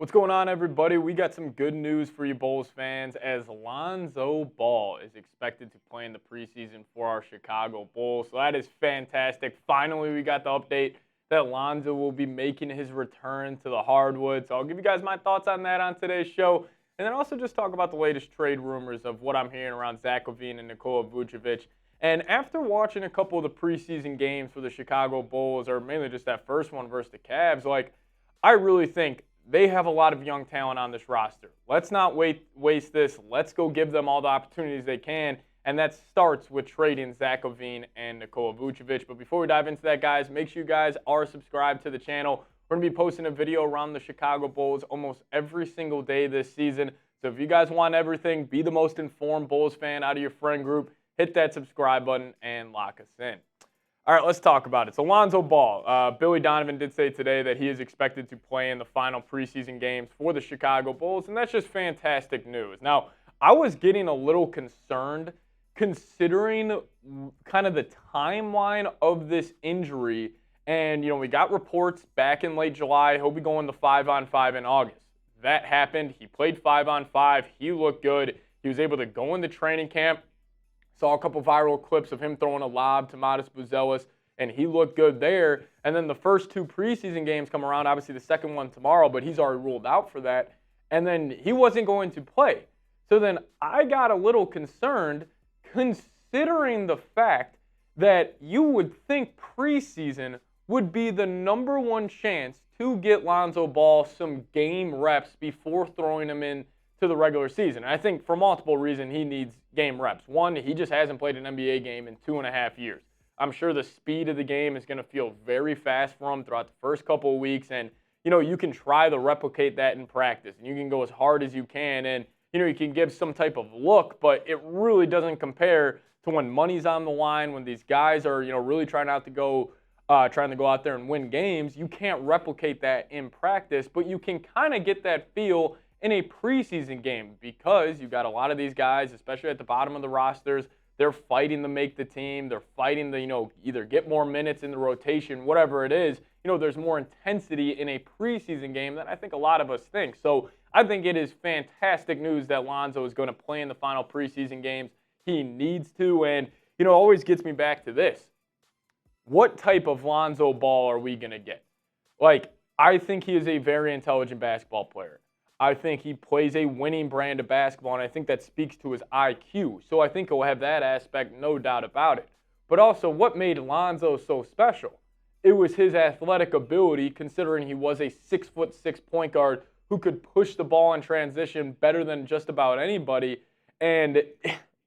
What's going on, everybody? We got some good news for you Bulls fans as Lonzo Ball is expected to play in the preseason for our Chicago Bulls. So that is fantastic. Finally, we got the update that Lonzo will be making his return to the hardwood. So I'll give you guys my thoughts on that on today's show. And then also just talk about the latest trade rumors of what I'm hearing around Zach LaVine and Nikola Vucevic. And after watching a couple of the preseason games for the Chicago Bulls, or mainly just that first one versus the Cavs, I really think they have a lot of young talent on this roster. Let's not waste this. Let's go give them all the opportunities they can. And that starts with trading Zach LaVine and Nikola Vucevic. But before we dive into that, guys, make sure you guys are subscribed to the channel. We're going to be posting a video around the Chicago Bulls almost every single day this season. So if you guys want everything, be the most informed Bulls fan out of your friend group, hit that subscribe button and lock us in. All right, let's talk about it. So Lonzo Ball, Billy Donovan did say today that he is expected to play in the final preseason games for the Chicago Bulls, and that's just fantastic news. Now, I was getting a little concerned considering kind of the timeline of this injury, and, we got reports back in late July, he'll be going to 5-on-5 in August. That happened. He played 5-on-5. He looked good. He was able to go into training camp. Saw a couple viral clips of him throwing a lob to Modest Buzelis, and he looked good there. And then the first two preseason games come around, obviously the second one tomorrow, but he's already ruled out for that. And then he wasn't going to play. So then I got a little concerned considering the fact that you would think preseason would be the number one chance to get Lonzo Ball some game reps before throwing him in to the regular season. And I think for multiple reasons he needs game reps. One, he just hasn't played an NBA game in 2.5 years. I'm sure the speed of the game is going to feel very fast for him throughout the first couple of weeks. And, you can try to replicate that in practice. And you can go as hard as you can. And, you can give some type of look, but it really doesn't compare to when money's on the line, when these guys are, really trying to go out there and win games. You can't replicate that in practice, but you can kind of get that feel in a preseason game because you got a lot of these guys, especially at the bottom of the rosters, they're fighting to make the team. They're fighting to, either get more minutes in the rotation, whatever it is. There's more intensity in a preseason game than I think a lot of us think. So I think it is fantastic news that Lonzo is going to play in the final preseason games. He needs to, and, it always gets me back to this. What type of Lonzo Ball are we going to get? I think he is a very intelligent basketball player. I think he plays a winning brand of basketball, and I think that speaks to his IQ. So I think he'll have that aspect, no doubt about it. But also, what made Lonzo so special? It was his athletic ability, considering he was a 6'6" point guard who could push the ball in transition better than just about anybody. And,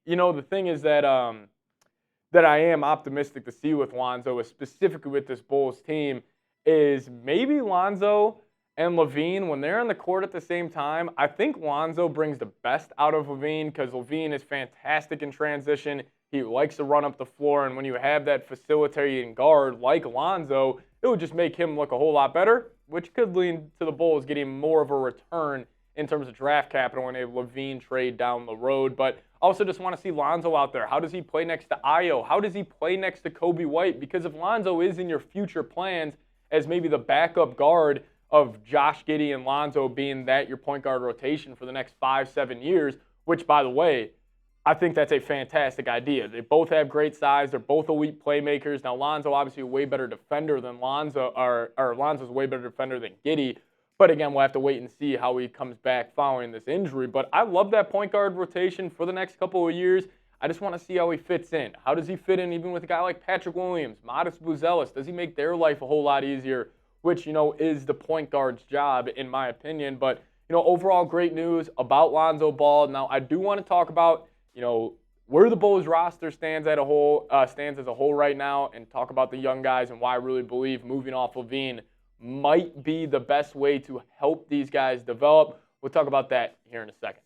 the thing is that I am optimistic to see with Lonzo, specifically with this Bulls team, is maybe Lonzo and LaVine, when they're on the court at the same time, I think Lonzo brings the best out of LaVine because LaVine is fantastic in transition. He likes to run up the floor, and when you have that facilitating guard like Lonzo, it would just make him look a whole lot better, which could lead to the Bulls getting more of a return in terms of draft capital in a LaVine trade down the road. But I also just want to see Lonzo out there. How does he play next to Ayo? How does he play next to Kobe White? Because if Lonzo is in your future plans as maybe the backup guard of Josh Giddey and Lonzo being your point guard rotation for the next 5-7 years, which, by the way, I think that's a fantastic idea. They both have great size. They're both elite playmakers. Now, Lonzo obviously a way better defender than Lonzo's a way better defender than Giddey. But again, we'll have to wait and see how he comes back following this injury. But I love that point guard rotation for the next couple of years. I just want to see how he fits in. How does he fit in even with a guy like Patrick Williams, Modest Buzelis? Does he make their life a whole lot easier? Which, is the point guard's job, in my opinion. But, overall great news about Lonzo Ball. Now, I do want to talk about, where the Bulls roster stands as a whole right now and talk about the young guys and why I really believe moving off LaVine might be the best way to help these guys develop. We'll talk about that here in a second.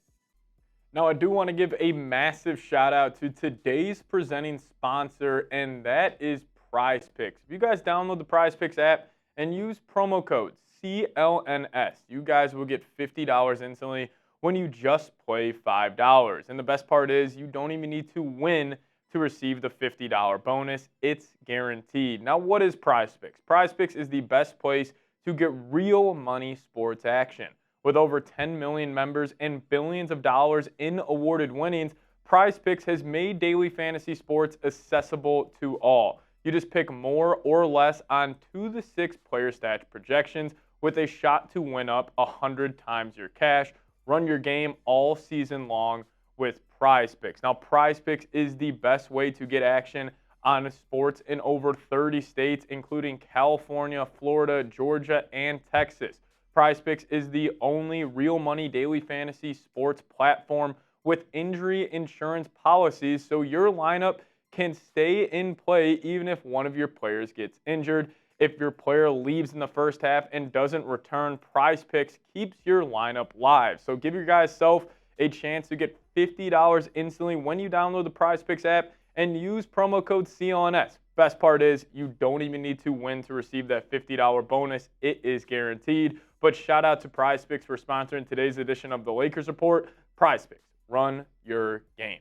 Now, I do want to give a massive shout out to today's presenting sponsor, and that is Prize Picks. If you guys download the Prize Picks app and use promo code CLNS, you guys will get $50 instantly when you just play $5. And the best part is you don't even need to win to receive the $50 bonus. It's guaranteed. Now, what is Prize Picks? Prize Picks is the best place to get real money sports action. With over 10 million members and billions of dollars in awarded winnings, PrizePicks has made daily fantasy sports accessible to all. You just pick more or less on 2 to 6 player stats projections with a shot to win up 100 times your cash. Run your game all season long with PrizePicks. Now, PrizePicks is the best way to get action on sports in over 30 states, including California, Florida, Georgia, and Texas. PrizePicks is the only real money daily fantasy sports platform with injury insurance policies, so your lineup can stay in play even if one of your players gets injured. If your player leaves in the first half and doesn't return, PrizePicks keeps your lineup live. So give your guys self a chance to get $50 instantly when you download the PrizePicks app and use promo code CLNS. Best part is you don't even need to win to receive that $50 bonus. It is guaranteed. But shout out to PrizePicks for sponsoring today's edition of the Lakers Report. PrizePicks, run your game.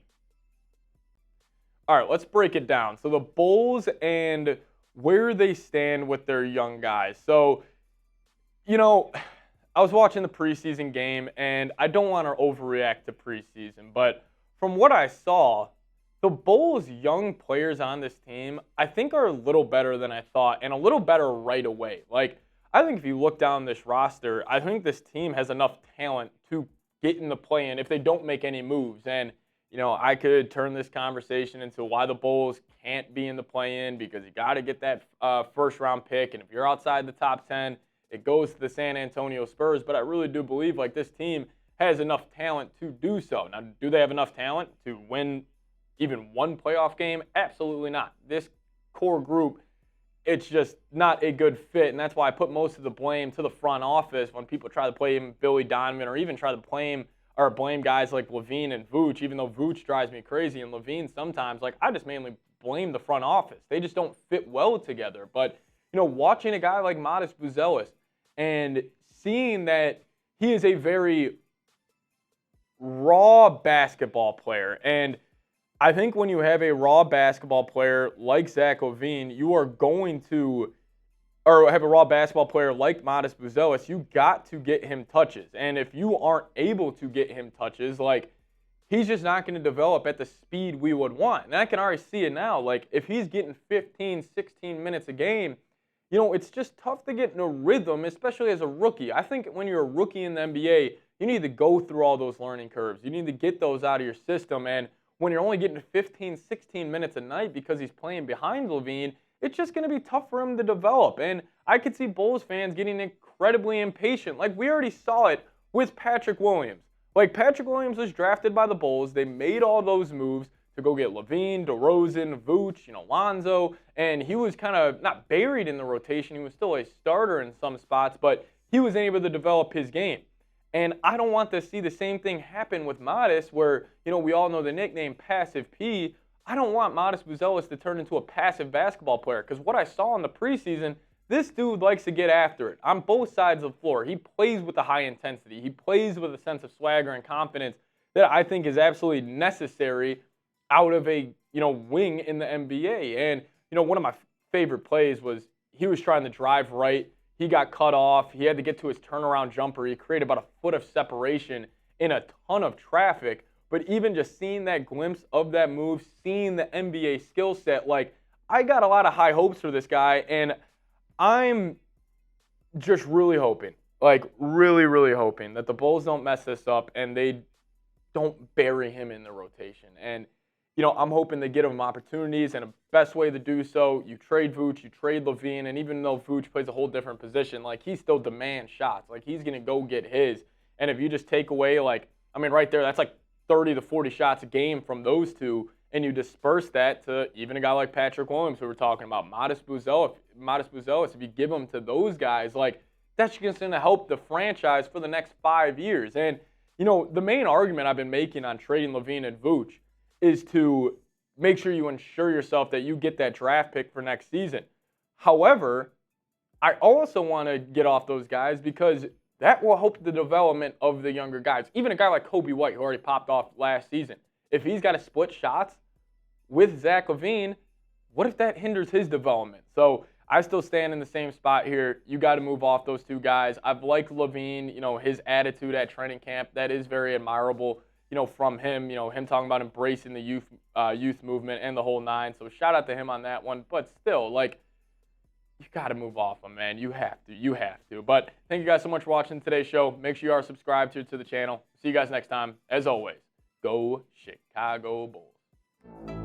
All right, let's break it down. So the Bulls and where they stand with their young guys. So, I was watching the preseason game, and I don't want to overreact to preseason, but from what I saw, the Bulls' young players on this team, I think, are a little better than I thought, and a little better right away. Like, I think if you look down this roster, I think this team has enough talent to get in the play-in if they don't make any moves. And, I could turn this conversation into why the Bulls can't be in the play-in, because you got to get that first-round pick, and if you're outside the top 10, it goes to the San Antonio Spurs. But I really do believe, this team has enough talent to do so. Now, do they have enough talent to win even one playoff game? Absolutely not. This core group, it's just not a good fit, and that's why I put most of the blame to the front office when people try to blame Billy Donovan or even try to blame guys like LaVine and Vuce, even though Vuce drives me crazy, and LaVine sometimes, I just mainly blame the front office. They just don't fit well together. But, watching a guy like Modest Buzelis and seeing that he is a very raw basketball player, and I think when you have a raw basketball player like Zach LaVine, you are going to, or have a raw basketball player like Modest Buzelis, you got to get him touches. And if you aren't able to get him touches, he's just not going to develop at the speed we would want. And I can already see it now. If he's getting 15, 16 minutes a game, it's just tough to get in a rhythm, especially as a rookie. I think when you're a rookie in the NBA, you need to go through all those learning curves. You need to get those out of your system. And when you're only getting 15, 16 minutes a night because he's playing behind LaVine, it's just going to be tough for him to develop. And I could see Bulls fans getting incredibly impatient. We already saw it with Patrick Williams. Patrick Williams was drafted by the Bulls. They made all those moves to go get LaVine, DeRozan, Vuce, Lonzo, and he was kind of not buried in the rotation. He was still a starter in some spots, but he was able to develop his game. And I don't want to see the same thing happen with Modest where, we all know the nickname Passive P. I don't want Modest Buzelis to turn into a passive basketball player, because what I saw in the preseason, this dude likes to get after it on both sides of the floor. He plays with a high intensity. He plays with a sense of swagger and confidence that I think is absolutely necessary out of a, wing in the NBA. And, one of my favorite plays was he was trying to drive right. He got cut off. He had to get to his turnaround jumper. He created about a foot of separation in a ton of traffic. But even just seeing that glimpse of that move, seeing the NBA skill set, I got a lot of high hopes for this guy. And I'm just really hoping, really, really hoping that the Bulls don't mess this up and they don't bury him in the rotation. And, I'm hoping they get him opportunities, and the best way to do so, you trade Vuce, you trade LaVine, and even though Vuce plays a whole different position, he still demands shots. He's going to go get his. And if you just take away, right there, that's 30 to 40 shots a game from those two, and you disperse that to even a guy like Patrick Williams, who we're talking about, Modest Buzelis, if you give them to those guys, that's just going to help the franchise for the next 5 years. And, the main argument I've been making on trading LaVine and Vuce is to make sure you ensure yourself that you get that draft pick for next season. However, I also want to get off those guys because that will help the development of the younger guys. Even a guy like Kobe White, who already popped off last season, if he's got to split shots with Zach LaVine, what if that hinders his development? So I still stand in the same spot here. You got to move off those two guys. I've liked LaVine, his attitude at training camp. That is very admirable, from him, him talking about embracing the youth movement and the whole nine. So shout out to him on that one. But still, you got to move off him, man. You have to. You have to. But thank you guys so much for watching today's show. Make sure you are subscribed to the channel. See you guys next time. As always, go Chicago Bulls.